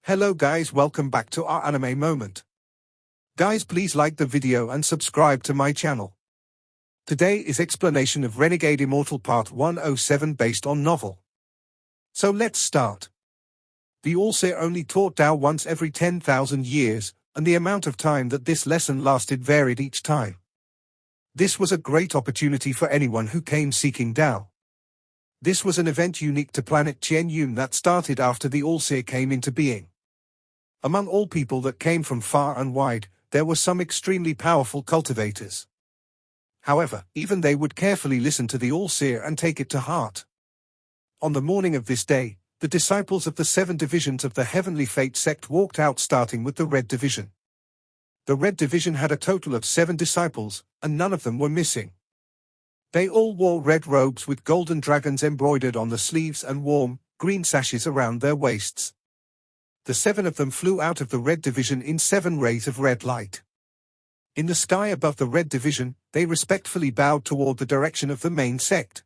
Hello guys, welcome back to our anime moment. Guys, please like the video and subscribe to my channel. Today is explanation of Renegade Immortal Part 107 based on novel. So let's start. The Allseer only taught Tao once every 10,000 years, and the amount of time that this lesson lasted varied each time. This was a great opportunity for anyone who came seeking Tao. This was an event unique to planet Qianyun that started after the Allseer came into being. Among all people that came from far and wide, there were some extremely powerful cultivators. However, even they would carefully listen to the Allseer and take it to heart. On the morning of this day, the disciples of the 7 divisions of the Heavenly Fate sect walked out, starting with the Red Division. The Red Division had a total of 7 disciples, and none of them were missing. They all wore red robes with golden dragons embroidered on the sleeves and warm, green sashes around their waists. The 7 of them flew out of the Red Division in 7 rays of red light. In the sky above the Red Division, they respectfully bowed toward the direction of the main sect.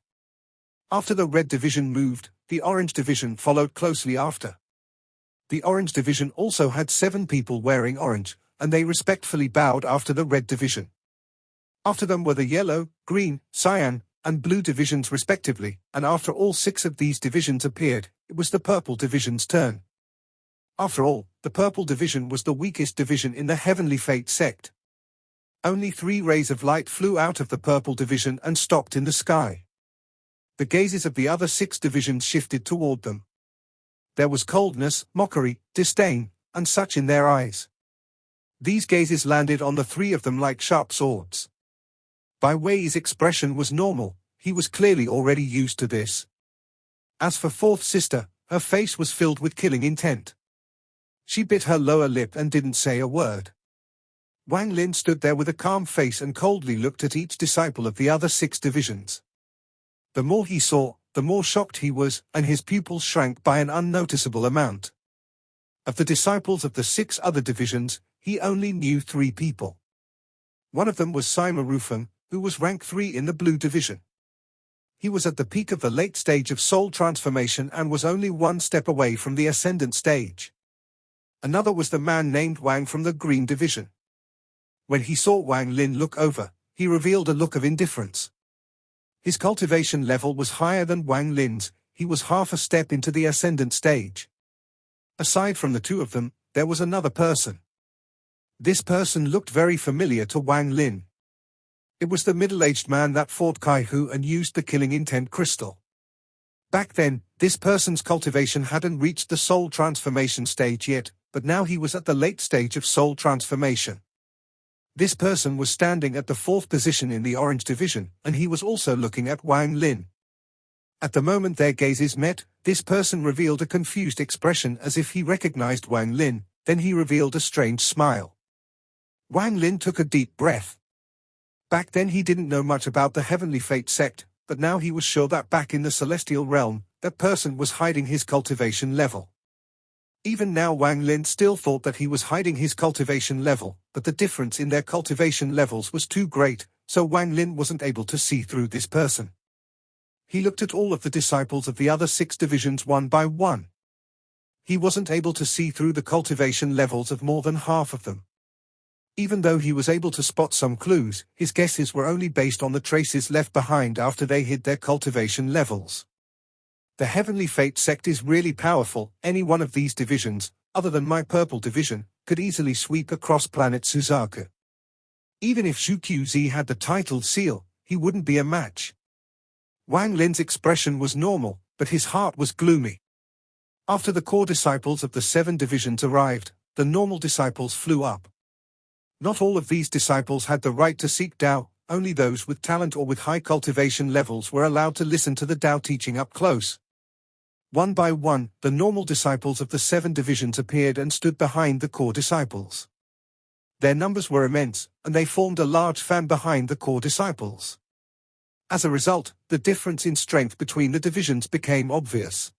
After the Red Division moved, the Orange Division followed closely after. The Orange Division also had 7 people wearing orange, and they respectfully bowed after the Red Division. After them were the Yellow, Green, Cyan, and Blue Divisions respectively, and after all 6 of these divisions appeared, it was the Purple Division's turn. After all, the Purple Division was the weakest division in the Heavenly Fate sect. Only 3 rays of light flew out of the Purple Division and stopped in the sky. The gazes of the other 6 divisions shifted toward them. There was coldness, mockery, disdain, and such in their eyes. These gazes landed on the 3 of them like sharp swords. Bai Wei's expression was normal, he was clearly already used to this. As for 4th sister, her face was filled with killing intent. She bit her lower lip and didn't say a word. Wang Lin stood there with a calm face and coldly looked at each disciple of the other 6 divisions. The more he saw, the more shocked he was, and his pupils shrank by an unnoticeable amount. Of the disciples of the 6 other divisions, he only knew 3 people. One of them was Sima Rufeng, who was rank 3 in the Blue Division. He was at the peak of the late stage of soul transformation and was only 1 step away from the ascendant stage. Another was the man named Wang from the Green Division. When he saw Wang Lin look over, he revealed a look of indifference. His cultivation level was higher than Wang Lin's, he was half a step into the ascendant stage. Aside from the 2 of them, there was another person. This person looked very familiar to Wang Lin. It was the middle-aged man that fought Kai-Hu and used the killing intent crystal. Back then, this person's cultivation hadn't reached the soul transformation stage yet, but now he was at the late stage of soul transformation. This person was standing at the 4th position in the Orange Division, and he was also looking at Wang Lin. At the moment their gazes met, this person revealed a confused expression as if he recognized Wang Lin, then he revealed a strange smile. Wang Lin took a deep breath. Back then he didn't know much about the Heavenly Fate sect, but now he was sure that back in the celestial realm, that person was hiding his cultivation level. Even now Wang Lin still thought that he was hiding his cultivation level, but the difference in their cultivation levels was too great, so Wang Lin wasn't able to see through this person. He looked at all of the disciples of the other 6 divisions one by one. He wasn't able to see through the cultivation levels of more than half of them. Even though he was able to spot some clues, his guesses were only based on the traces left behind after they hid their cultivation levels. The Heavenly Fate sect is really powerful. Any one of these divisions, other than my Purple Division, could easily sweep across planet Suzaku. Even if Zhu QZ had the titled seal, he wouldn't be a match. Wang Lin's expression was normal, but his heart was gloomy. After the core disciples of the 7 divisions arrived, the normal disciples flew up. Not all of these disciples had the right to seek Tao, only those with talent or with high cultivation levels were allowed to listen to the Tao teaching up close. One by one, the normal disciples of the 7 divisions appeared and stood behind the core disciples. Their numbers were immense, and they formed a large fan behind the core disciples. As a result, the difference in strength between the divisions became obvious.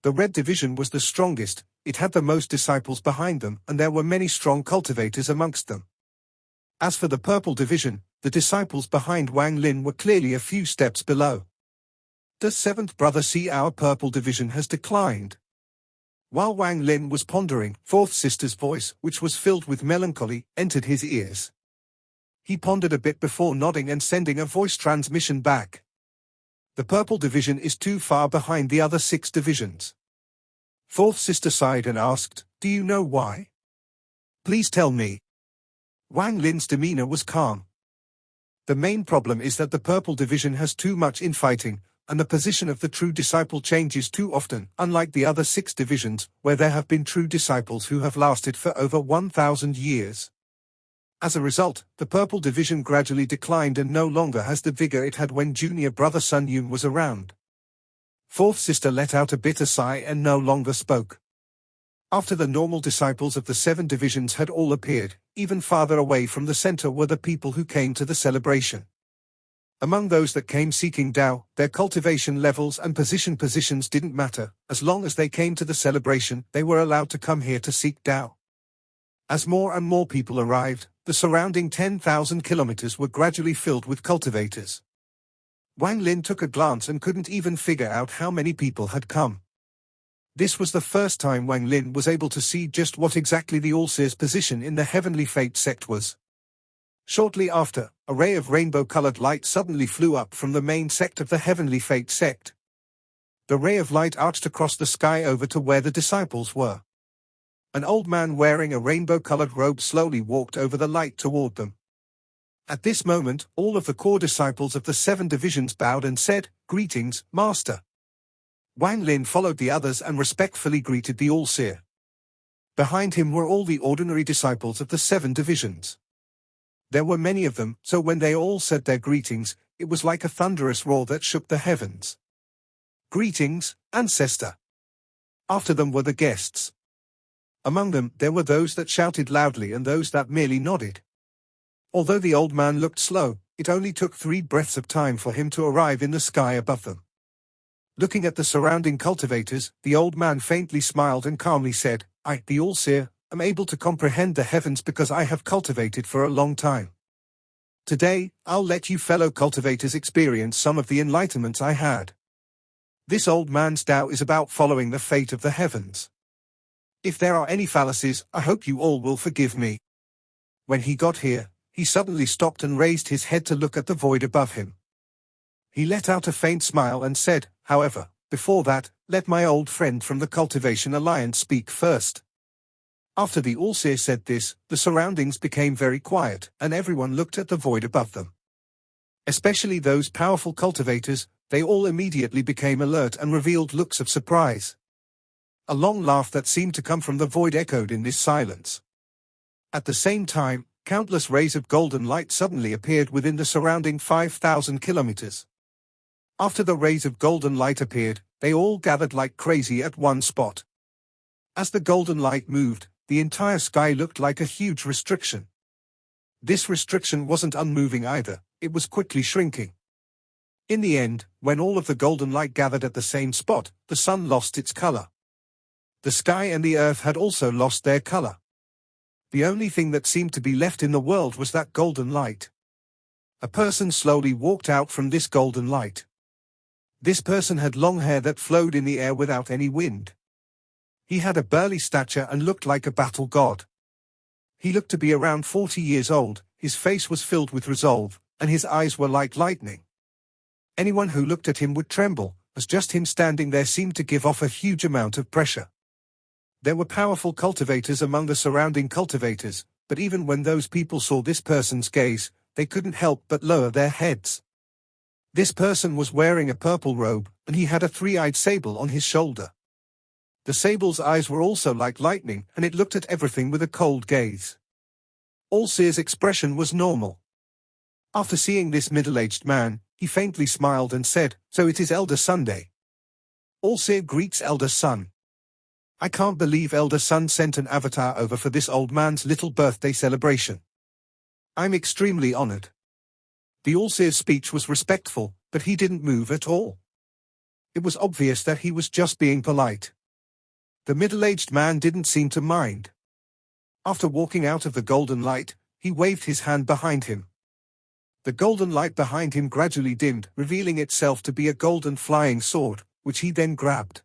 The Red Division was the strongest, it had the most disciples behind them, and there were many strong cultivators amongst them. As for the Purple Division, the disciples behind Wang Lin were clearly a few steps below. Does 7th brother see our Purple Division has declined? While Wang Lin was pondering, fourth sister's voice, which was filled with melancholy, entered his ears. He pondered a bit before nodding and sending a voice transmission back. The purple division is too far behind the other 6 divisions. Fourth sister sighed and asked, "Do you know why? Please tell me." Wang Lin's demeanor was calm. The main problem is that the purple division has too much infighting, and the position of the true disciple changes too often, unlike the other 6 divisions, where there have been true disciples who have lasted for over 1,000 years. As a result, the purple division gradually declined and no longer has the vigor it had when junior brother Sun Yun was around. Fourth sister let out a bitter sigh and no longer spoke. After the normal disciples of the 7 divisions had all appeared, even farther away from the center were the people who came to the celebration. Among those that came seeking Tao, their cultivation levels and positions didn't matter. As long as they came to the celebration, they were allowed to come here to seek Tao. As more and more people arrived, the surrounding 10,000 kilometers were gradually filled with cultivators. Wang Lin took a glance and couldn't even figure out how many people had come. This was the first time Wang Lin was able to see just what exactly the Allseer's position in the Heavenly Fate sect was. Shortly after, a ray of rainbow-colored light suddenly flew up from the main sect of the Heavenly Fate sect. The ray of light arched across the sky over to where the disciples were. An old man wearing a rainbow-colored robe slowly walked over the light toward them. At this moment, all of the core disciples of the 7 divisions bowed and said, "Greetings, Master." Wang Lin followed the others and respectfully greeted the Allseer. Behind him were all the ordinary disciples of the 7 divisions. There were many of them, so when they all said their greetings, it was like a thunderous roar that shook the heavens. "Greetings, Ancestor." After them were the guests. Among them, there were those that shouted loudly and those that merely nodded. Although the old man looked slow, it only took 3 breaths of time for him to arrive in the sky above them. Looking at the surrounding cultivators, the old man faintly smiled and calmly said, "I, the Allseer, am able to comprehend the heavens because I have cultivated for a long time. Today, I'll let you fellow cultivators experience some of the enlightenment I had." This old man's Tao is about following the fate of the heavens. If there are any fallacies, I hope you all will forgive me. When he got here, he suddenly stopped and raised his head to look at the void above him. He let out a faint smile and said, "However, before that, let my old friend from the Cultivation Alliance speak first." After the Allseer said this, the surroundings became very quiet, and everyone looked at the void above them. Especially those powerful cultivators, they all immediately became alert and revealed looks of surprise. A long laugh that seemed to come from the void echoed in this silence. At the same time, countless rays of golden light suddenly appeared within the surrounding 5,000 kilometers. After the rays of golden light appeared, they all gathered like crazy at one spot. As the golden light moved, the entire sky looked like a huge restriction. This restriction wasn't unmoving either, it was quickly shrinking. In the end, when all of the golden light gathered at the same spot, the sun lost its color. The sky and the earth had also lost their color. The only thing that seemed to be left in the world was that golden light. A person slowly walked out from this golden light. This person had long hair that flowed in the air without any wind. He had a burly stature and looked like a battle god. He looked to be around 40 years old, his face was filled with resolve, and his eyes were like lightning. Anyone who looked at him would tremble, as just him standing there seemed to give off a huge amount of pressure. There were powerful cultivators among the surrounding cultivators, but even when those people saw this person's gaze, they couldn't help but lower their heads. This person was wearing a purple robe, and he had a 3-eyed sable on his shoulder. The sable's eyes were also like lightning, and it looked at everything with a cold gaze. Allseer's expression was normal. After seeing this middle-aged man, he faintly smiled and said, "So it is Elder Sunday." Allseer greets Elder Sun. "I can't believe Elder Sun sent an avatar over for this old man's little birthday celebration. I'm extremely honored." The Allseer's speech was respectful, but he didn't move at all. It was obvious that he was just being polite. The middle-aged man didn't seem to mind. After walking out of the golden light, he waved his hand behind him. The golden light behind him gradually dimmed, revealing itself to be a golden flying sword, which he then grabbed.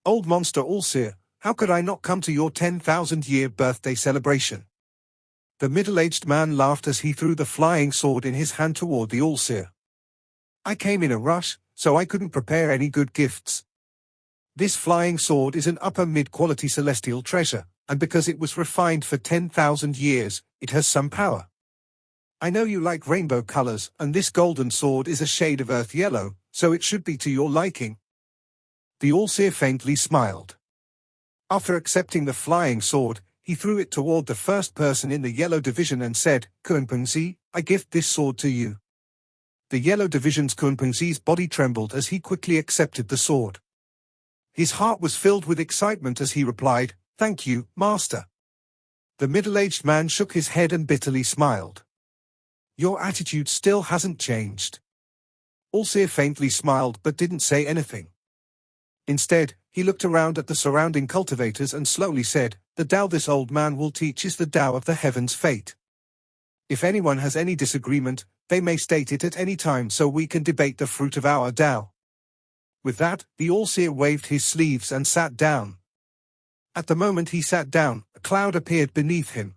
"Old Monster Allseer, how could I not come to your 10,000-year birthday celebration? The middle-aged man laughed as he threw the flying sword in his hand toward the Allseer. I came in a rush, so I couldn't prepare any good gifts. This flying sword is an upper mid-quality celestial treasure, and because it was refined for 10,000 years, it has some power. I know you like rainbow colors, and this golden sword is a shade of earth yellow, so it should be to your liking. The Allseer faintly smiled. After accepting the flying sword, he threw it toward the first person in the yellow division and said, Kunpengzi, I gift this sword to you. The yellow division's Kunpengzi's body trembled as he quickly accepted the sword. His heart was filled with excitement as he replied, Thank you, Master. The middle-aged man shook his head and bitterly smiled. Your attitude still hasn't changed. Allseer faintly smiled but didn't say anything. Instead, he looked around at the surrounding cultivators and slowly said, The Tao this old man will teach is the Tao of the heaven's fate. If anyone has any disagreement, they may state it at any time so we can debate the fruit of our Tao. With that, the Allseer waved his sleeves and sat down. At the moment he sat down, a cloud appeared beneath him.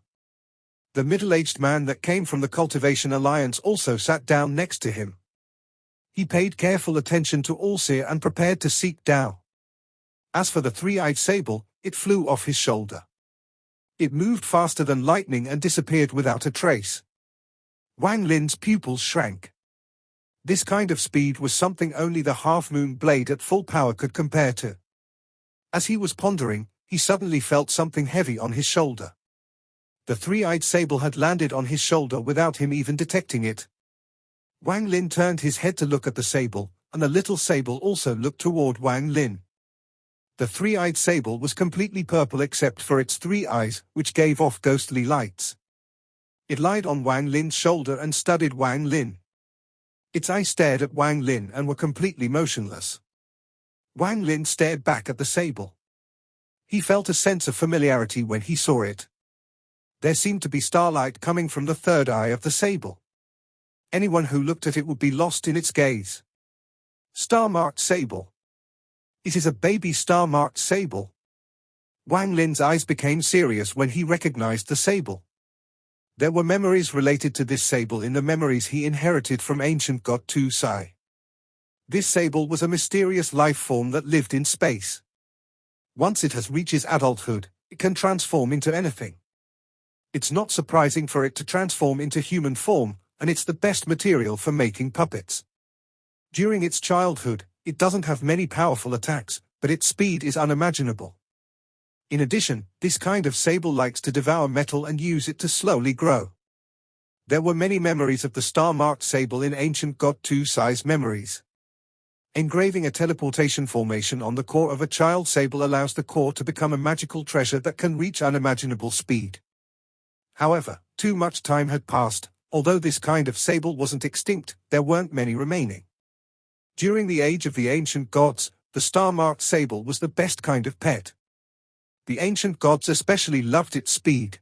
The middle-aged man that came from the Cultivation Alliance also sat down next to him. He paid careful attention to Allseer and prepared to seek Tao. As for the three-eyed sable, it flew off his shoulder. It moved faster than lightning and disappeared without a trace. Wang Lin's pupils shrank. This kind of speed was something only the half-moon blade at full power could compare to. As he was pondering, he suddenly felt something heavy on his shoulder. The three-eyed sable had landed on his shoulder without him even detecting it. Wang Lin turned his head to look at the sable, and the little sable also looked toward Wang Lin. The three-eyed sable was completely purple except for its three eyes, which gave off ghostly lights. It lied on Wang Lin's shoulder and studied Wang Lin. Its eyes stared at Wang Lin and were completely motionless. Wang Lin stared back at the sable. He felt a sense of familiarity when he saw it. There seemed to be starlight coming from the third eye of the sable. Anyone who looked at it would be lost in its gaze. Star-marked sable. It is a baby star-marked sable. Wang Lin's eyes became serious when he recognized the sable. There were memories related to this sable in the memories he inherited from ancient god Tu Sai. This sable was a mysterious life form that lived in space. Once it has reaches adulthood, it can transform into anything. It's not surprising for it to transform into human form, and it's the best material for making puppets. During its childhood, it doesn't have many powerful attacks, but its speed is unimaginable. In addition, this kind of sable likes to devour metal and use it to slowly grow. There were many memories of the star-marked sable in ancient god Tu Sai's memories. Engraving a teleportation formation on the core of a child sable allows the core to become a magical treasure that can reach unimaginable speed. However, too much time had passed. Although this kind of sable wasn't extinct, there weren't many remaining. During the age of the ancient gods, the star-marked sable was the best kind of pet. The ancient gods especially loved its speed.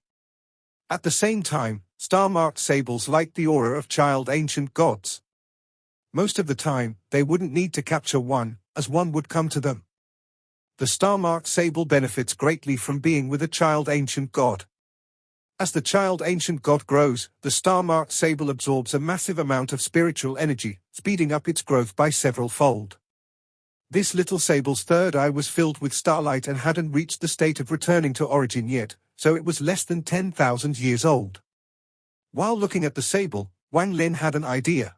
At the same time, star-marked sables liked the aura of child ancient gods. Most of the time, they wouldn't need to capture one, as one would come to them. The star-marked sable benefits greatly from being with a child ancient god. As the child ancient god grows, the star-marked sable absorbs a massive amount of spiritual energy, speeding up its growth by several-fold. This little sable's third eye was filled with starlight and hadn't reached the state of returning to origin yet, so it was less than 10,000 years old. While looking at the sable, Wang Lin had an idea.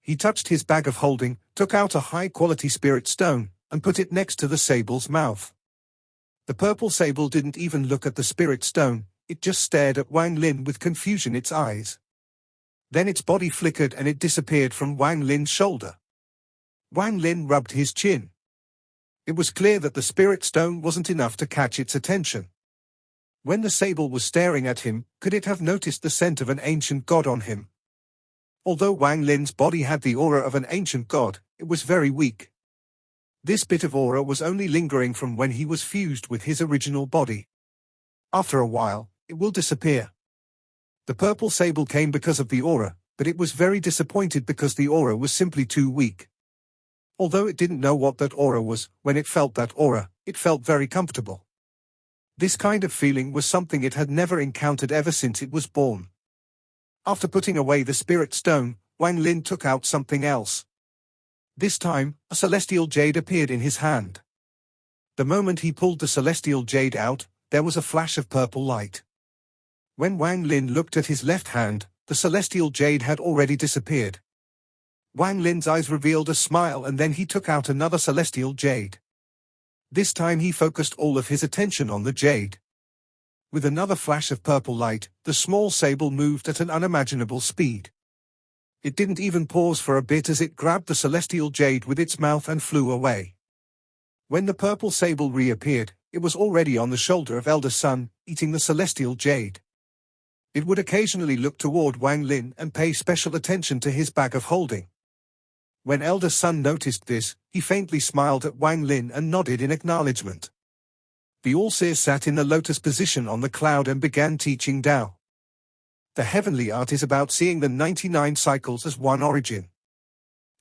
He touched his bag of holding, took out a high-quality spirit stone, and put it next to the sable's mouth. The purple sable didn't even look at the spirit stone, it just stared at Wang Lin with confusion in its eyes. Then its body flickered and it disappeared from Wang Lin's shoulder. Wang Lin rubbed his chin. It was clear that the spirit stone wasn't enough to catch its attention. When the sable was staring at him, could it have noticed the scent of an ancient god on him? Although Wang Lin's body had the aura of an ancient god, it was very weak. This bit of aura was only lingering from when he was fused with his original body. After a while, it will disappear. The purple sable came because of the aura, but it was very disappointed because the aura was simply too weak. Although it didn't know what that aura was, when it felt that aura, it felt very comfortable. This kind of feeling was something it had never encountered ever since it was born. After putting away the spirit stone, Wang Lin took out something else. This time, a celestial jade appeared in his hand. The moment he pulled the celestial jade out, there was a flash of purple light. When Wang Lin looked at his left hand, the celestial jade had already disappeared. Wang Lin's eyes revealed a smile, and then he took out another celestial jade. This time he focused all of his attention on the jade. With another flash of purple light, the small sable moved at an unimaginable speed. It didn't even pause for a bit as it grabbed the celestial jade with its mouth and flew away. When the purple sable reappeared, it was already on the shoulder of Elder Sun, eating the celestial jade. It would occasionally look toward Wang Lin and pay special attention to his bag of holding. When Elder Sun noticed this, he faintly smiled at Wang Lin and nodded in acknowledgement. The Allseer sat in the lotus position on the cloud and began teaching Tao. The heavenly art is about seeing the 99 cycles as one origin.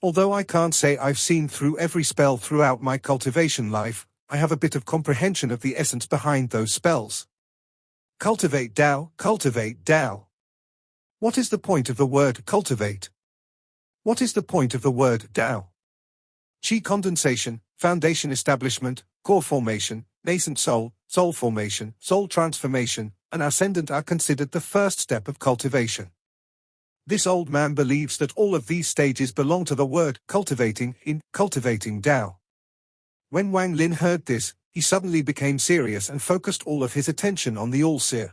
Although I can't say I've seen through every spell throughout my cultivation life, I have a bit of comprehension of the essence behind those spells. Cultivate Tao, cultivate Tao. What is the point of the word cultivate? What is the point of the word Tao? Qi condensation, foundation establishment, core formation, nascent soul, soul formation, soul transformation, and ascendant are considered the first step of cultivation. This old man believes that all of these stages belong to the word cultivating in cultivating Tao. When Wang Lin heard this, he suddenly became serious and focused all of his attention on the Allseer.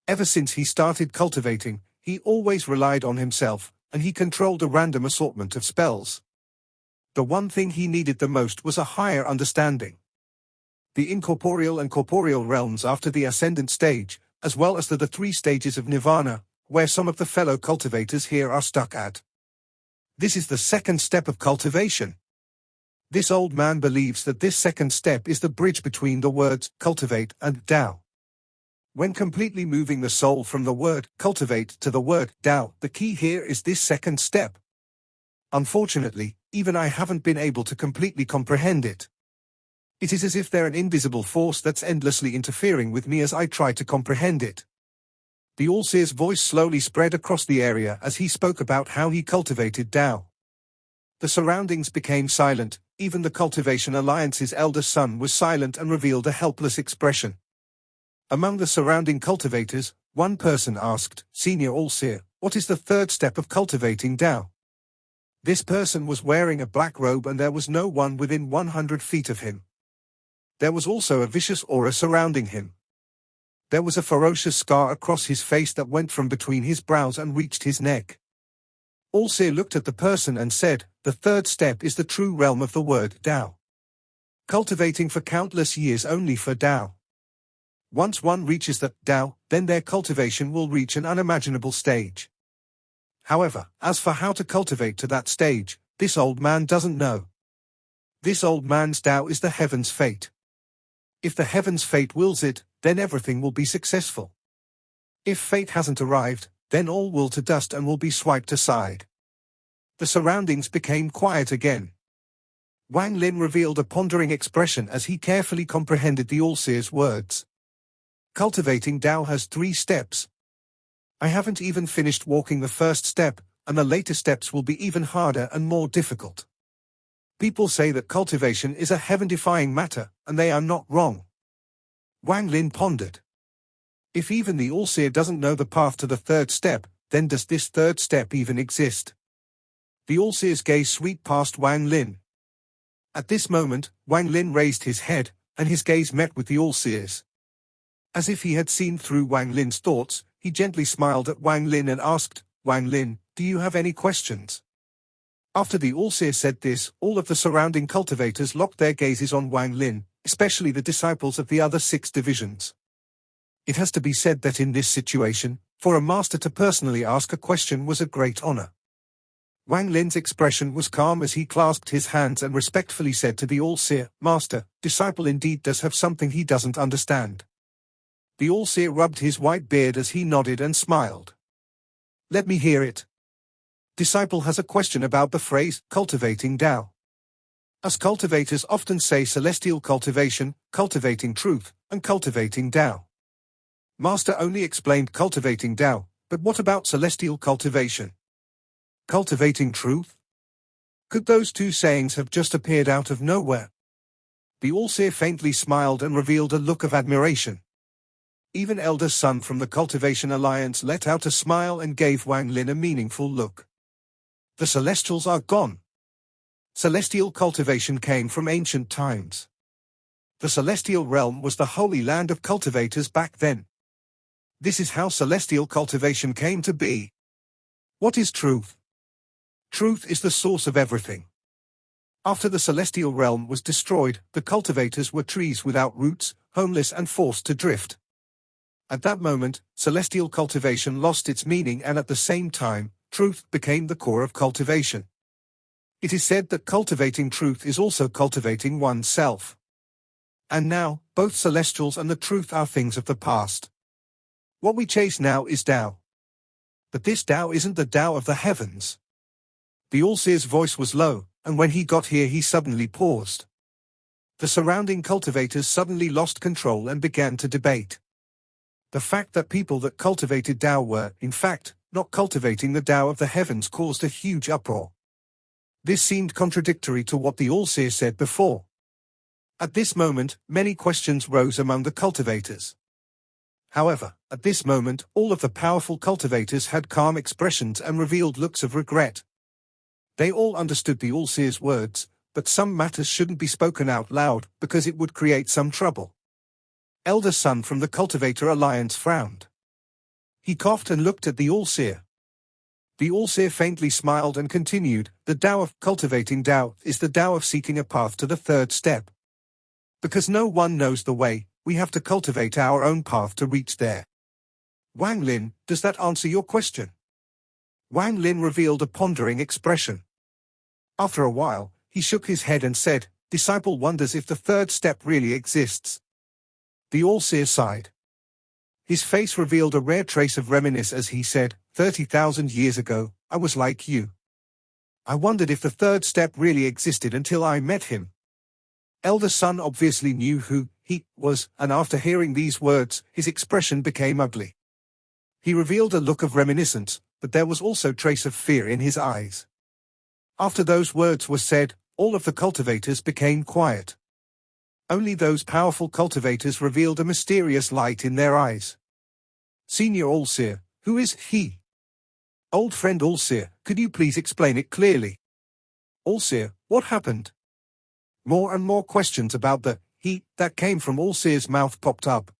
Ever since he started cultivating, he always relied on himself, and he controlled a random assortment of spells. The one thing he needed the most was a higher understanding. The incorporeal and corporeal realms after the ascendant stage, as well as the 3 stages of nirvana, where some of the fellow cultivators here are stuck at. This is the second step of cultivation. This old man believes that this second step is the bridge between the words cultivate and Tao. When completely moving the soul from the word cultivate to the word Tao, the key here is this second step. Unfortunately, even I haven't been able to completely comprehend it. It is as if they're an invisible force that's endlessly interfering with me as I try to comprehend it. The Allseer's voice slowly spread across the area as he spoke about how he cultivated Tao. The surroundings became silent, even the Cultivation Alliance's elder son was silent and revealed a helpless expression. Among the surrounding cultivators, one person asked, "Senior Allseer, what is the third step of cultivating Tao?" This person was wearing a black robe and there was no one within 100 feet of him. There was also a vicious aura surrounding him. There was a ferocious scar across his face that went from between his brows and reached his neck. Allseer looked at the person and said, "The third step is the true realm of the word Tao. Cultivating for countless years only for Tao. Once one reaches the Tao, then their cultivation will reach an unimaginable stage." However, as for how to cultivate to that stage, this old man doesn't know. This old man's Tao is the heaven's fate. If the heaven's fate wills it, then everything will be successful. If fate hasn't arrived, then all will to dust and will be swiped aside. The surroundings became quiet again. Wang Lin revealed a pondering expression as he carefully comprehended the Allseer's words. Cultivating Tao has 3 steps. I haven't even finished walking the first step, and the later steps will be even harder and more difficult. People say that cultivation is a heaven-defying matter, and they are not wrong. Wang Lin pondered. If even the Allseer doesn't know the path to the third step, then does this third step even exist? The Allseer's gaze swept past Wang Lin. At this moment, Wang Lin raised his head, and his gaze met with the Allseer's. As if he had seen through Wang Lin's thoughts, he gently smiled at Wang Lin and asked, "Wang Lin, do you have any questions?" After the Allseer said this, all of the surrounding cultivators locked their gazes on Wang Lin, especially the disciples of the other 6 divisions. It has to be said that in this situation, for a master to personally ask a question was a great honor. Wang Lin's expression was calm as he clasped his hands and respectfully said to the Allseer, "Master, disciple indeed does have something he doesn't understand." The Allseer rubbed his white beard as he nodded and smiled. "Let me hear it." Disciple has a question about the phrase, cultivating Tao. Us cultivators often say celestial cultivation, cultivating truth, and cultivating Tao. Master only explained cultivating Tao, but what about celestial cultivation? Cultivating truth? Could those two sayings have just appeared out of nowhere? The Allseer faintly smiled and revealed a look of admiration. Even Elder Sun from the Cultivation Alliance let out a smile and gave Wang Lin a meaningful look. The Celestials are gone. Celestial cultivation came from ancient times. The Celestial realm was the holy land of cultivators back then. This is how celestial cultivation came to be. What is truth? Truth is the source of everything. After the celestial realm was destroyed, the cultivators were trees without roots, homeless and forced to drift. At that moment, celestial cultivation lost its meaning, and at the same time, truth became the core of cultivation. It is said that cultivating truth is also cultivating oneself. And now, both celestials and the truth are things of the past. What we chase now is Tao. But this Tao isn't the Tao of the heavens. The Allseer's voice was low, and when he got here he suddenly paused. The surrounding cultivators suddenly lost control and began to debate. The fact that people that cultivated Tao were, in fact, not cultivating the Tao of the heavens caused a huge uproar. This seemed contradictory to what the Allseer said before. At this moment, many questions rose among the cultivators. However, at this moment, all of the powerful cultivators had calm expressions and revealed looks of regret. They all understood the Allseer's words, but some matters shouldn't be spoken out loud because it would create some trouble. Elder Sun from the Cultivator Alliance frowned. He coughed and looked at the Allseer. The Allseer faintly smiled and continued, "The Tao of cultivating Tao is the Tao of seeking a path to the third step. Because no one knows the way, we have to cultivate our own path to reach there." Wang Lin, does that answer your question? Wang Lin revealed a pondering expression. After a while, he shook his head and said, "Disciple wonders if the third step really exists." The Allseer sighed. His face revealed a rare trace of reminiscence as he said, 30,000 years ago, I was like you. I wondered if the third step really existed until I met him." Elder Sun obviously knew who he was, and after hearing these words, his expression became ugly. He revealed a look of reminiscence, but there was also trace of fear in his eyes. After those words were said, all of the cultivators became quiet. Only those powerful cultivators revealed a mysterious light in their eyes. "Senior Allseer, who is he?" "Old friend Allseer, could you please explain it clearly?" "Allseer, what happened?" More and more questions about the he that came from Allseer's mouth popped up.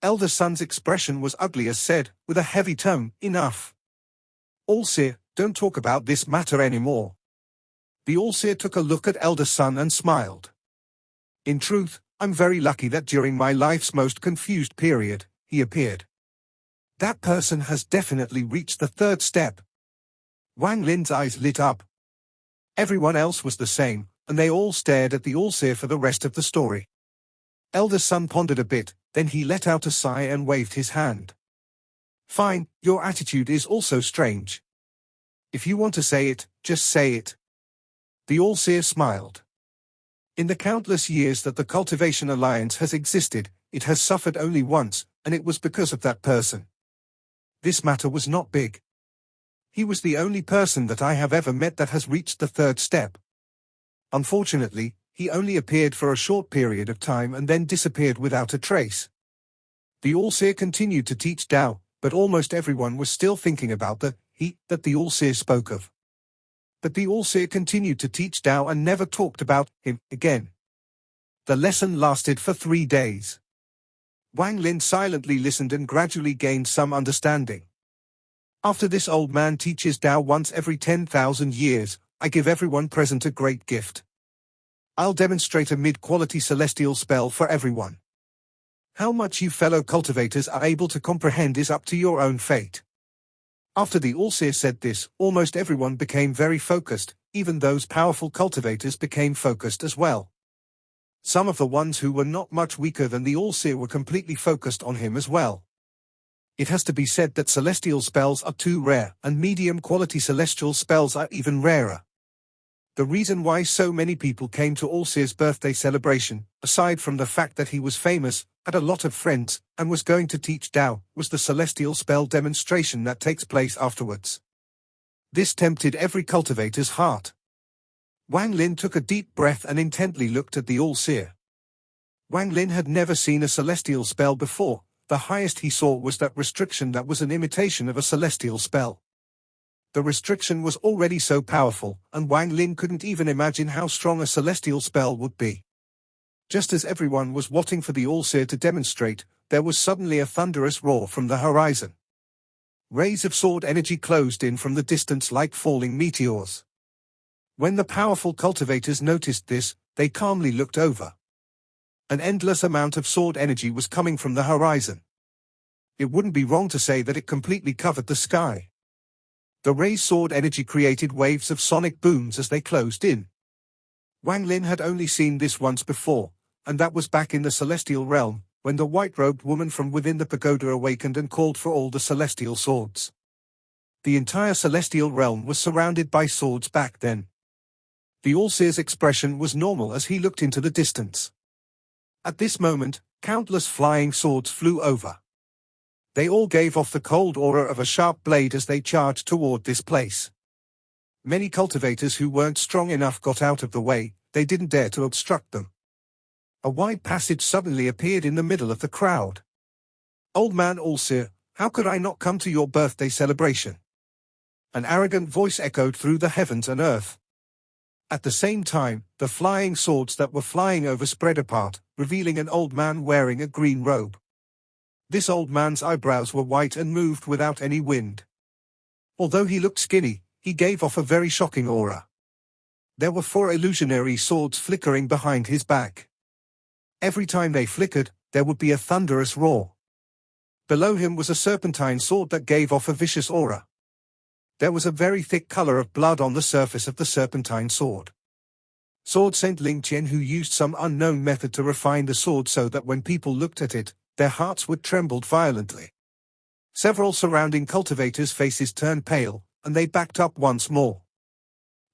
Elder Sun's expression was ugly as said, with a heavy tone, "Enough. Allseer, don't talk about this matter anymore." The Allseer took a look at Elder Sun and smiled. "In truth, I'm very lucky that during my life's most confused period, he appeared. That person has definitely reached the third step." Wang Lin's eyes lit up. Everyone else was the same, and they all stared at the Allseer for the rest of the story. Elder Sun pondered a bit, then he let out a sigh and waved his hand. "Fine, your attitude is also strange. If you want to say it, just say it." The Allseer smiled. In the countless years that the Cultivation Alliance has existed, it has suffered only once, and it was because of that person. This matter was not big. He was the only person that I have ever met that has reached the third step. Unfortunately, he only appeared for a short period of time and then disappeared without a trace. The Allseer continued to teach Tao, but almost everyone was still thinking about the he that the Allseer spoke of. But the Allseer continued to teach Tao and never talked about him again. The lesson lasted for 3 days. Wang Lin silently listened and gradually gained some understanding. "After this old man teaches Tao once every 10,000 years, I give everyone present a great gift. I'll demonstrate a mid-quality celestial spell for everyone. How much you fellow cultivators are able to comprehend is up to your own fate." After the Allseer said this, almost everyone became very focused, even those powerful cultivators became focused as well. Some of the ones who were not much weaker than the Allseer were completely focused on him as well. It has to be said that celestial spells are too rare, and medium-quality celestial spells are even rarer. The reason why so many people came to Allseer's birthday celebration, aside from the fact that he was famous, had a lot of friends, and was going to teach Tao, was the celestial spell demonstration that takes place afterwards. This tempted every cultivator's heart. Wang Lin took a deep breath and intently looked at the Allseer. Wang Lin had never seen a celestial spell before. The highest he saw was that restriction that was an imitation of a celestial spell. The restriction was already so powerful, and Wang Lin couldn't even imagine how strong a celestial spell would be. Just as everyone was waiting for the Allseer to demonstrate, there was suddenly a thunderous roar from the horizon. Rays of sword energy closed in from the distance like falling meteors. When the powerful cultivators noticed this, they calmly looked over. An endless amount of sword energy was coming from the horizon. It wouldn't be wrong to say that it completely covered the sky. The rays' sword energy created waves of sonic booms as they closed in. Wang Lin had only seen this once before, and that was back in the celestial realm, when the white-robed woman from within the pagoda awakened and called for all the celestial swords. The entire celestial realm was surrounded by swords back then. The Allseer's expression was normal as he looked into the distance. At this moment, countless flying swords flew over. They all gave off the cold aura of a sharp blade as they charged toward this place. Many cultivators who weren't strong enough got out of the way. They didn't dare to obstruct them. A wide passage suddenly appeared in the middle of the crowd. "Old man Allseer, how could I not come to your birthday celebration?" An arrogant voice echoed through the heavens and earth. At the same time, the flying swords that were flying over spread apart, revealing an old man wearing a green robe. This old man's eyebrows were white and moved without any wind. Although he looked skinny, he gave off a very shocking aura. There were 4 illusionary swords flickering behind his back. Every time they flickered, there would be a thunderous roar. Below him was a serpentine sword that gave off a vicious aura. There was a very thick color of blood on the surface of the serpentine sword. Sword Saint Ling Qian, who used some unknown method to refine the sword so that when people looked at it, their hearts would tremble violently. Several surrounding cultivators' faces turned pale, and they backed up once more.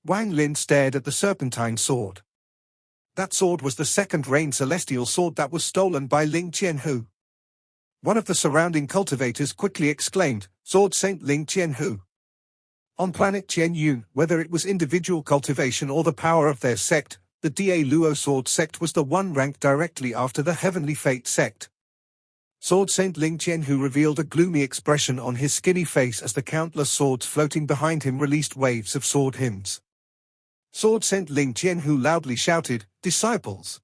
Wang Lin stared at the serpentine sword. That sword was the second rain celestial sword that was stolen by Ling Qianhu. One of the surrounding cultivators quickly exclaimed, "Sword Saint Ling Qianhu." On planet Qianyun, whether it was individual cultivation or the power of their sect, the Da Luo Sword sect was the one ranked directly after the Heavenly Fate sect. Sword Saint Ling Qianhu revealed a gloomy expression on his skinny face as the countless swords floating behind him released waves of sword hymns. Sword Saint Ling Qianhu loudly shouted, "Disciples!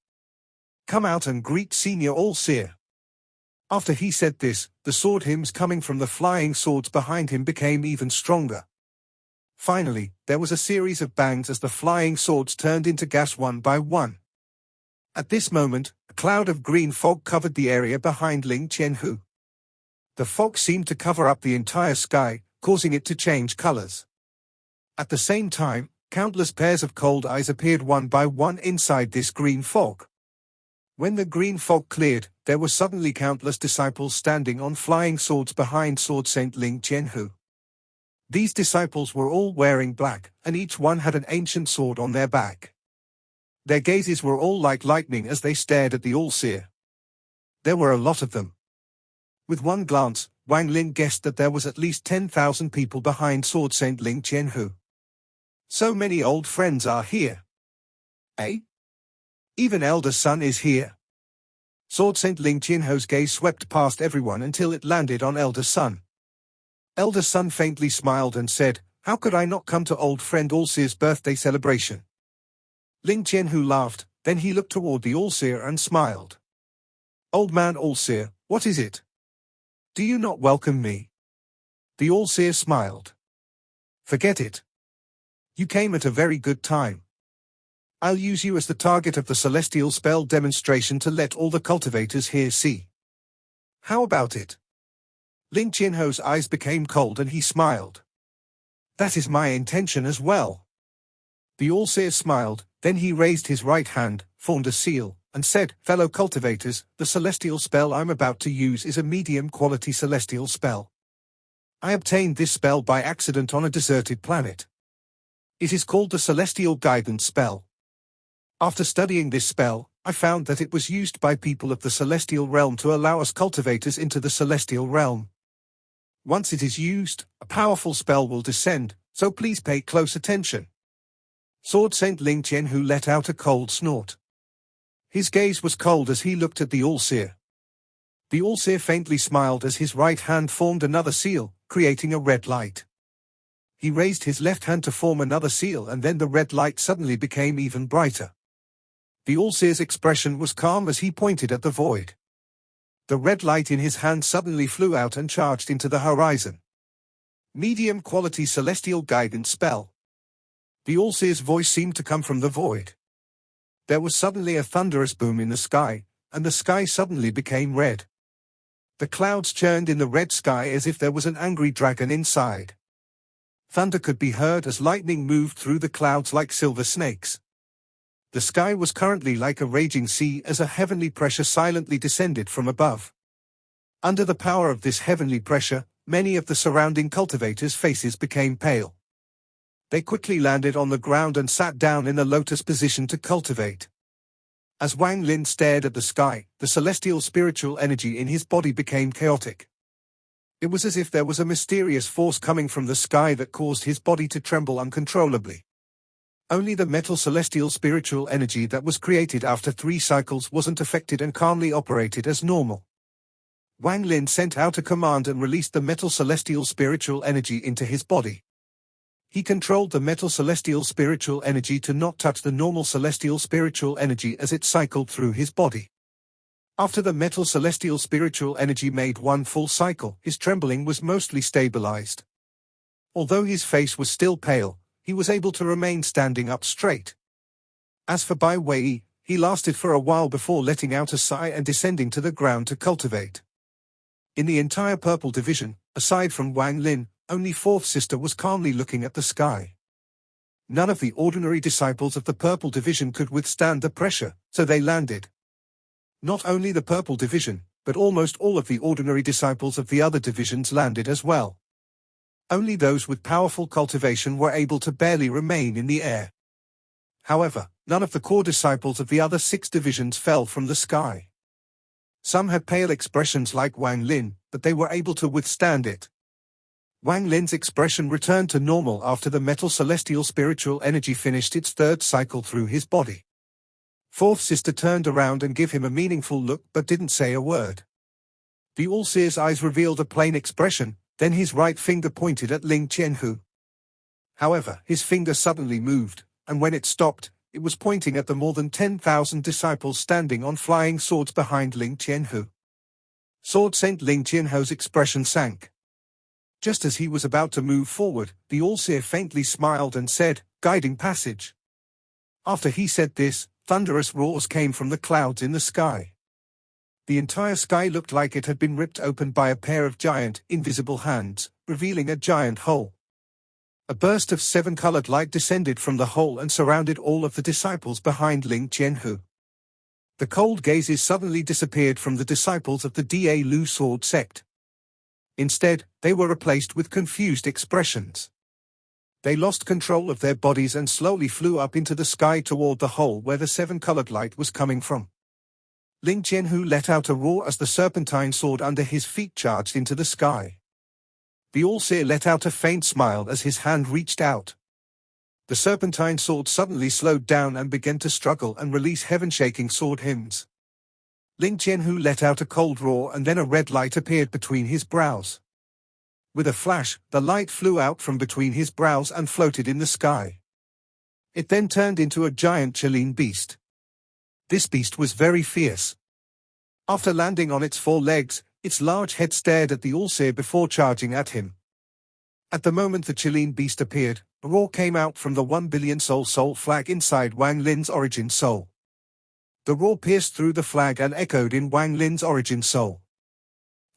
Come out and greet Senior Allseer." After he said this, the sword hymns coming from the flying swords behind him became even stronger. Finally, there was a series of bangs as the flying swords turned into gas one by one. At this moment, a cloud of green fog covered the area behind Ling Qianhu. The fog seemed to cover up the entire sky, causing it to change colors. At the same time, countless pairs of cold eyes appeared one by one inside this green fog. When the green fog cleared, there were suddenly countless disciples standing on flying swords behind Sword Saint Ling Qianhu. These disciples were all wearing black, and each one had an ancient sword on their back. Their gazes were all like lightning as they stared at the Allseer. There were a lot of them. With one glance, Wang Lin guessed that there was at least 10,000 people behind Sword Saint Ling Qianhu. So many old friends are here. Eh? Even Elder Sun is here. Sword Saint Ling Qianhu's gaze swept past everyone until it landed on Elder Sun. Elder Sun faintly smiled and said, "How could I not come to old friend Allseer's birthday celebration?" Ling Qianhu laughed, then he looked toward the Allseer and smiled. "Old man Allseer, what is it? Do you not welcome me?" The Allseer smiled. "Forget it. You came at a very good time. I'll use you as the target of the celestial spell demonstration to let all the cultivators here see. How about it?" Ling Qianhu's eyes became cold and he smiled. "That is my intention as well." The Allseer smiled, then he raised his right hand, formed a seal, and said, "Fellow cultivators, the celestial spell I'm about to use is a medium-quality celestial spell. I obtained this spell by accident on a deserted planet. It is called the Celestial Guidance Spell. After studying this spell, I found that it was used by people of the celestial realm to allow us cultivators into the celestial realm. Once it is used, a powerful spell will descend, so please pay close attention. Sword Saint Ling Qianhu let out a cold snort. His gaze was cold as he looked at the Allseer. The Allseer faintly smiled as his right hand formed another seal, creating a red light. He raised his left hand to form another seal, and then the red light suddenly became even brighter. The Allseer's expression was calm as he pointed at the void. The red light in his hand suddenly flew out and charged into the horizon. Medium quality celestial guidance spell. The Allseer's voice seemed to come from the void. There was suddenly a thunderous boom in the sky, and the sky suddenly became red. The clouds churned in the red sky as if there was an angry dragon inside. Thunder could be heard as lightning moved through the clouds like silver snakes. The sky was currently like a raging sea as a heavenly pressure silently descended from above. Under the power of this heavenly pressure, many of the surrounding cultivators' faces became pale. They quickly landed on the ground and sat down in a lotus position to cultivate. As Wang Lin stared at the sky, the celestial spiritual energy in his body became chaotic. It was as if there was a mysterious force coming from the sky that caused his body to tremble uncontrollably. Only the metal celestial spiritual energy that was created after 3 cycles wasn't affected and calmly operated as normal. Wang Lin sent out a command and released the metal celestial spiritual energy into his body. He controlled the metal celestial spiritual energy to not touch the normal celestial spiritual energy as it cycled through his body. After the metal celestial spiritual energy made 1 full cycle, his trembling was mostly stabilized. Although his face was still pale, he was able to remain standing up straight. As for Bai Wei, he lasted for a while before letting out a sigh and descending to the ground to cultivate. In the entire purple division, aside from Wang Lin, only 4th sister was calmly looking at the sky. None of the ordinary disciples of the purple division could withstand the pressure, so they landed. Not only the purple division, but almost all of the ordinary disciples of the other divisions landed as well. Only those with powerful cultivation were able to barely remain in the air. However, none of the core disciples of the other 6 divisions fell from the sky. Some had pale expressions like Wang Lin, but they were able to withstand it. Wang Lin's expression returned to normal after the metal celestial spiritual energy finished its 3rd cycle through his body. 4th sister turned around and gave him a meaningful look but didn't say a word. The Allseer's eyes revealed a plain expression, then his right finger pointed at Ling Qianhu. However, his finger suddenly moved, and when it stopped, it was pointing at the more than 10,000 disciples standing on flying swords behind Ling Qianhu. Sword Saint Ling Qianhu's expression sank. Just as he was about to move forward, the Allseer faintly smiled and said, "Guiding passage." After he said this, thunderous roars came from the clouds in the sky. The entire sky looked like it had been ripped open by a pair of giant, invisible hands, revealing a giant hole. A burst of 7-colored light descended from the hole and surrounded all of the disciples behind Ling Qianhu. The cold gazes suddenly disappeared from the disciples of the Da Lu sword sect. Instead, they were replaced with confused expressions. They lost control of their bodies and slowly flew up into the sky toward the hole where the 7-colored light was coming from. Ling Qianhu let out a roar as the serpentine sword under his feet charged into the sky. The Allseer let out a faint smile as his hand reached out. The serpentine sword suddenly slowed down and began to struggle and release heaven-shaking sword hymns. Ling Qianhu let out a cold roar and then a red light appeared between his brows. With a flash, the light flew out from between his brows and floated in the sky. It then turned into a giant Qilin beast. This beast was very fierce. After landing on its 4 legs, its large head stared at the Allseer before charging at him. At the moment the Qilin beast appeared, a roar came out from the 1 billion soul flag inside Wang Lin's origin soul. The roar pierced through the flag and echoed in Wang Lin's origin soul.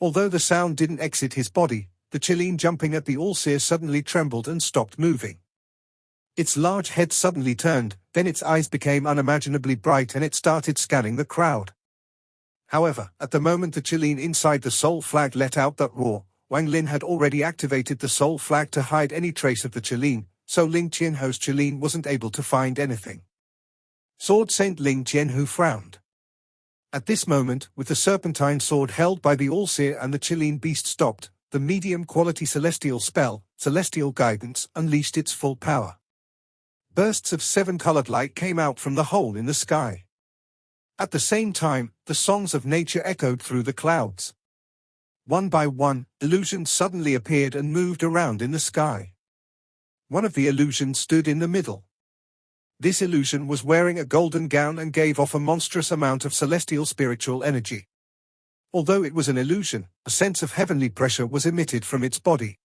Although the sound didn't exit his body, the Qilin jumping at the Allseer suddenly trembled and stopped moving. Its large head suddenly turned, then its eyes became unimaginably bright and it started scanning the crowd. However, at the moment the Qilin inside the soul flag let out that roar, Wang Lin had already activated the soul flag to hide any trace of the Qilin, so Ling Qianho's Qilin wasn't able to find anything. Sword Saint Ling Qianho frowned. At this moment, with the serpentine sword held by the Allseer and the Qilin beast stopped, the medium-quality celestial spell, Celestial Guidance, unleashed its full power. Bursts of seven-colored light came out from the hole in the sky. At the same time, the songs of nature echoed through the clouds. One by one, illusions suddenly appeared and moved around in the sky. One of the illusions stood in the middle. This illusion was wearing a golden gown and gave off a monstrous amount of celestial spiritual energy. Although it was an illusion, a sense of heavenly pressure was emitted from its body.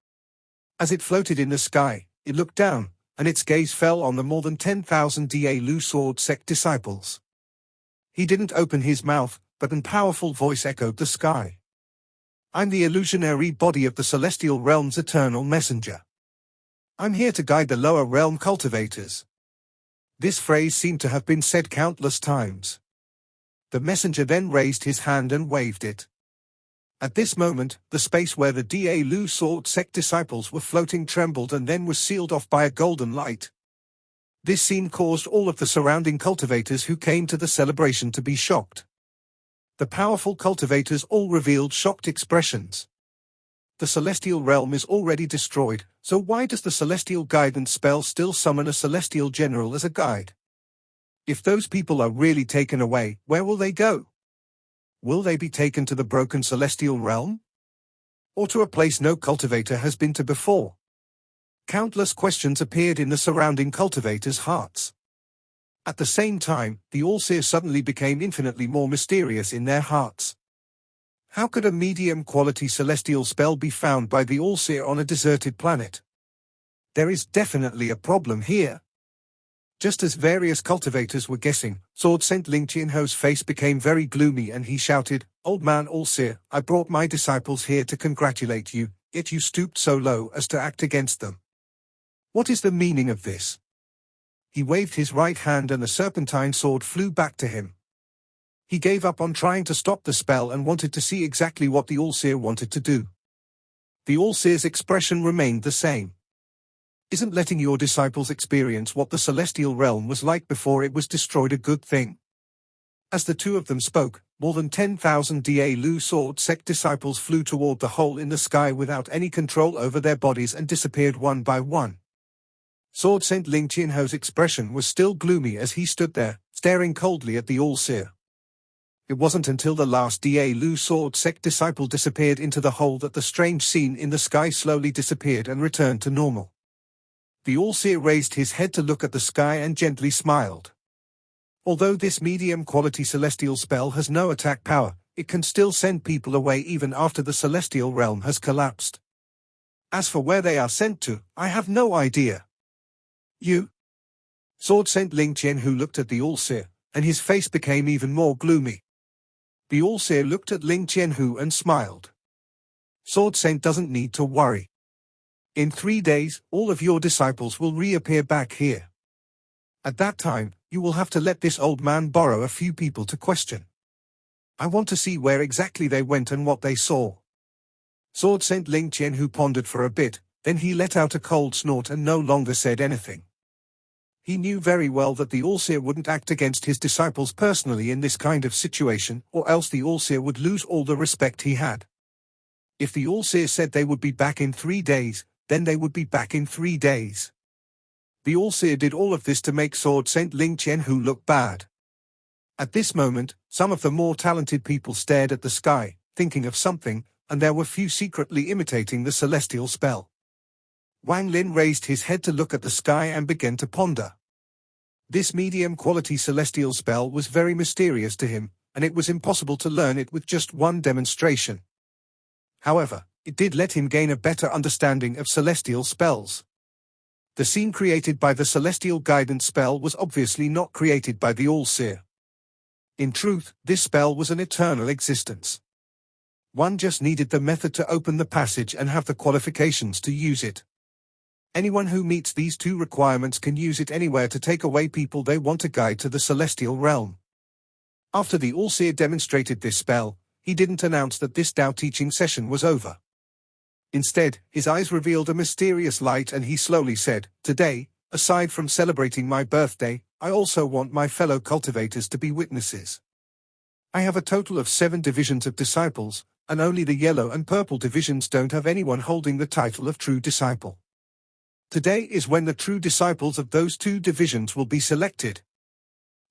As it floated in the sky, it looked down, and its gaze fell on the more than 10,000 Da Lu sword sect disciples. He didn't open his mouth, but a powerful voice echoed the sky. I'm the illusionary body of the celestial realm's eternal messenger. I'm here to guide the lower realm cultivators. This phrase seemed to have been said countless times. The messenger then raised his hand and waved it. At this moment, the space where the Da Lu sword sect disciples were floating trembled and then was sealed off by a golden light. This scene caused all of the surrounding cultivators who came to the celebration to be shocked. The powerful cultivators all revealed shocked expressions. The celestial realm is already destroyed, so why does the celestial guidance spell still summon a celestial general as a guide? If those people are really taken away, where will they go? Will they be taken to the broken celestial realm? Or to a place no cultivator has been to before? Countless questions appeared in the surrounding cultivators' hearts. At the same time, the Allseer suddenly became infinitely more mysterious in their hearts. How could a medium-quality celestial spell be found by the Allseer on a deserted planet? There is definitely a problem here. Just as various cultivators were guessing, Sword Saint Ling Qianho's face became very gloomy and he shouted, "Old man Allseer, I brought my disciples here to congratulate you, yet you stooped so low as to act against them. What is the meaning of this?" He waved his right hand and the serpentine sword flew back to him. He gave up on trying to stop the spell and wanted to see exactly what the Allseer wanted to do. The Allseer's expression remained the same. Isn't letting your disciples experience what the celestial realm was like before it was destroyed a good thing? As the two of them spoke, more than 10,000 Da Lu sword sect disciples flew toward the hole in the sky without any control over their bodies and disappeared one by one. Sword Saint Ling Qianho's expression was still gloomy as he stood there, staring coldly at the Allseer. It wasn't until the last Da Lu sword sect disciple disappeared into the hole that the strange scene in the sky slowly disappeared and returned to normal. The Allseer raised his head to look at the sky and gently smiled. Although this medium-quality celestial spell has no attack power, it can still send people away even after the celestial realm has collapsed. As for where they are sent to, I have no idea. You? Sword Saint Ling Qianho looked at the Allseer, and his face became even more gloomy. The Allseer looked at Ling Qianho and smiled. Sword Saint doesn't need to worry. In 3 days, all of your disciples will reappear back here. At that time, you will have to let this old man borrow a few people to question. I want to see where exactly they went and what they saw. Sword Saint Ling Qianho pondered for a bit, then he let out a cold snort and no longer said anything. He knew very well that the Allseer wouldn't act against his disciples personally in this kind of situation, or else the Allseer would lose all the respect he had. If the Allseer said they would be back in 3 days, then they would be back in 3 days. The Allseer did all of this to make Sword Saint Ling Qianho look bad. At this moment, some of the more talented people stared at the sky, thinking of something, and there were few secretly imitating the celestial spell. Wang Lin raised his head to look at the sky and began to ponder. This medium-quality celestial spell was very mysterious to him, and it was impossible to learn it with just one demonstration. However, it did let him gain a better understanding of celestial spells. The scene created by the celestial guidance spell was obviously not created by the Allseer. In truth, this spell was an eternal existence. One just needed the method to open the passage and have the qualifications to use it. Anyone who meets these 2 requirements can use it anywhere to take away people they want to guide to the celestial realm. After the Allseer demonstrated this spell, he didn't announce that this Tao teaching session was over. Instead, his eyes revealed a mysterious light and he slowly said, "Today, aside from celebrating my birthday, I also want my fellow cultivators to be witnesses. I have a total of 7 divisions of disciples, and only the yellow and purple divisions don't have anyone holding the title of true disciple. Today is when the true disciples of those 2 divisions will be selected."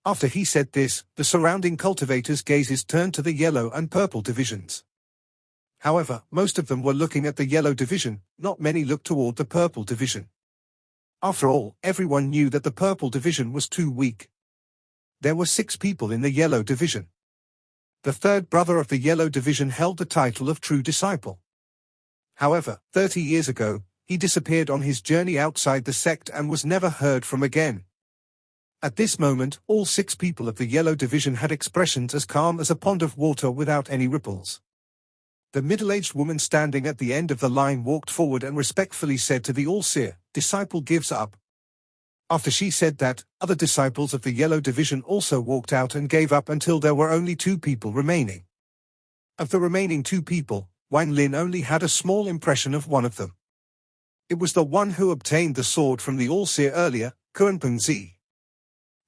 After he said this, the surrounding cultivators' gazes turned to the yellow and purple divisions. However, most of them were looking at the yellow division, not many looked toward the purple division. After all, everyone knew that the purple division was too weak. There were 6 people in the yellow division. The third brother of the yellow division held the title of true disciple. However, 30 years ago, he disappeared on his journey outside the sect and was never heard from again. At this moment, all 6 people of the yellow division had expressions as calm as a pond of water without any ripples. The middle-aged woman standing at the end of the line walked forward and respectfully said to the Allseer, "Disciple gives up." After she said that, other disciples of the yellow division also walked out and gave up until there were only 2 people remaining. Of the remaining 2 people, Wang Lin only had a small impression of one of them. It was the one who obtained the sword from the Allseer earlier, Kunpeng Zi.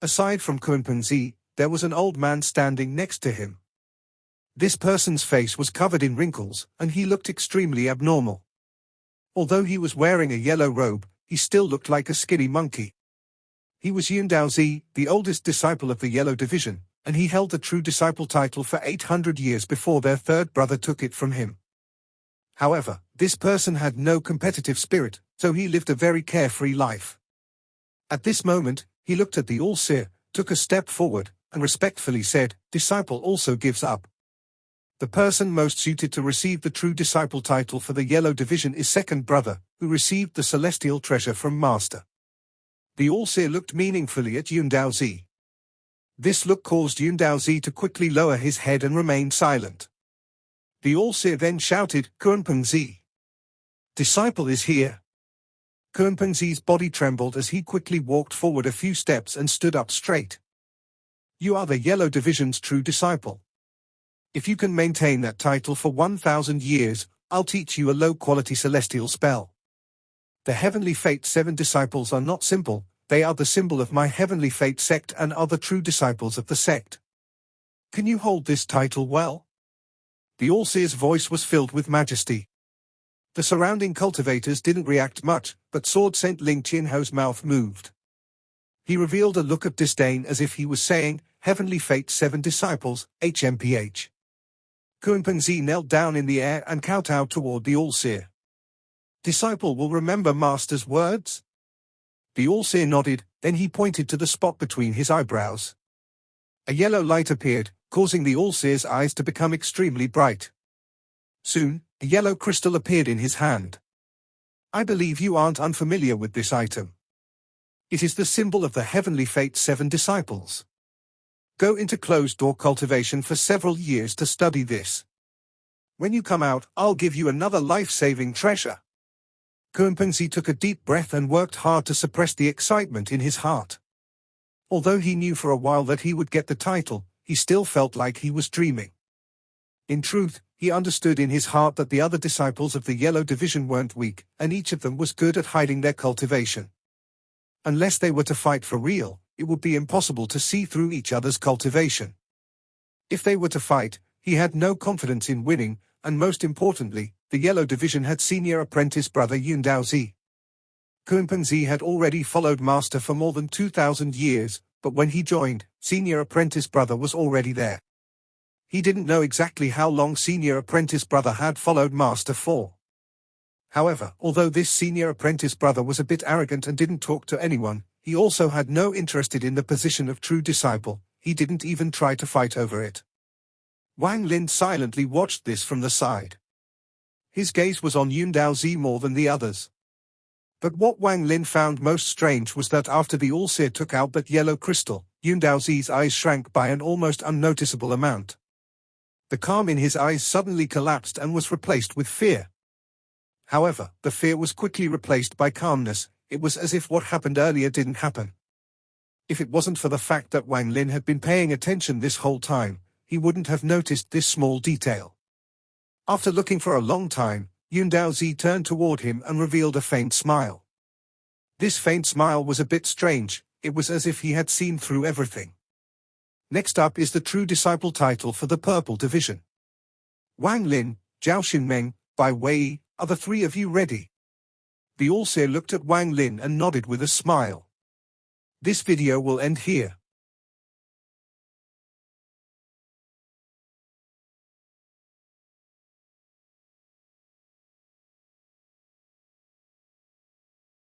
Aside from Kunpeng Zi, there was an old man standing next to him. This person's face was covered in wrinkles, and he looked extremely abnormal. Although he was wearing a yellow robe, he still looked like a skinny monkey. He was Yundao Zi, the oldest disciple of the yellow division, and he held the true disciple title for 800 years before their third brother took it from him. However, this person had no competitive spirit, so he lived a very carefree life. At this moment, he looked at the Allseer, took a step forward, and respectfully said, "Disciple also gives up." The person most suited to receive the true disciple title for the yellow division is second brother, who received the celestial treasure from master. The Allseer looked meaningfully at Yundao Zi. This look caused Yundao Zi to quickly lower his head and remain silent. The Allseer then shouted, "Kunpeng Zi! Disciple is here!" Kunpeng Zi's body trembled as he quickly walked forward a few steps and stood up straight. "You are the yellow division's true disciple. If you can maintain that title for 1,000 years, I'll teach you a low-quality celestial spell. The Heavenly Fate 7 disciples are not simple, they are the symbol of my Heavenly Fate sect and are the true disciples of the sect. Can you hold this title well?" The Allseer's voice was filled with majesty. The surrounding cultivators didn't react much, but Sword Saint Ling Qianho's mouth moved. He revealed a look of disdain as if he was saying, "Heavenly Fate 7 disciples, HMPH." Kunpeng Zi knelt down in the air and kowtowed toward the Allseer. "Disciple will remember master's words?" The Allseer nodded, then he pointed to the spot between his eyebrows. A yellow light appeared, causing the Allseer's eyes to become extremely bright. Soon, a yellow crystal appeared in his hand. "I believe you aren't unfamiliar with this item. It is the symbol of the Heavenly Fate 7 disciples. Go into closed-door cultivation for several years to study this. When you come out, I'll give you another life-saving treasure." Kunpeng Zi took a deep breath and worked hard to suppress the excitement in his heart. Although he knew for a while that he would get the title, he still felt like he was dreaming. In truth, he understood in his heart that the other disciples of the yellow division weren't weak, and each of them was good at hiding their cultivation. Unless they were to fight for real, it would be impossible to see through each other's cultivation. If they were to fight, he had no confidence in winning, and most importantly, the yellow division had senior apprentice brother Yundao Zi. Kunpeng Zi had already followed master for more than 2,000 years, but when he joined, senior apprentice brother was already there. He didn't know exactly how long senior apprentice brother had followed master for. However, although this senior apprentice brother was a bit arrogant and didn't talk to anyone, he also had no interest in the position of true disciple. He didn't even try to fight over it. Wang Lin silently watched this from the side. His gaze was on Yundao Zi more than the others. But what Wang Lin found most strange was that after the Allseer took out that yellow crystal, Yundao Zi's eyes shrank by an almost unnoticeable amount. The calm in his eyes suddenly collapsed and was replaced with fear. However, the fear was quickly replaced by calmness. It was as if what happened earlier didn't happen. If it wasn't for the fact that Wang Lin had been paying attention this whole time, he wouldn't have noticed this small detail. After looking for a long time, Yun Daozi turned toward him and revealed a faint smile. This faint smile was a bit strange, it was as if he had seen through everything. Next up is the True Disciple title for the Purple Division. Wang Lin, Zhao Xinmeng, Bai Wei, are the three of you ready? The Allseer looked at Wang Lin and nodded with a smile. This video will end here.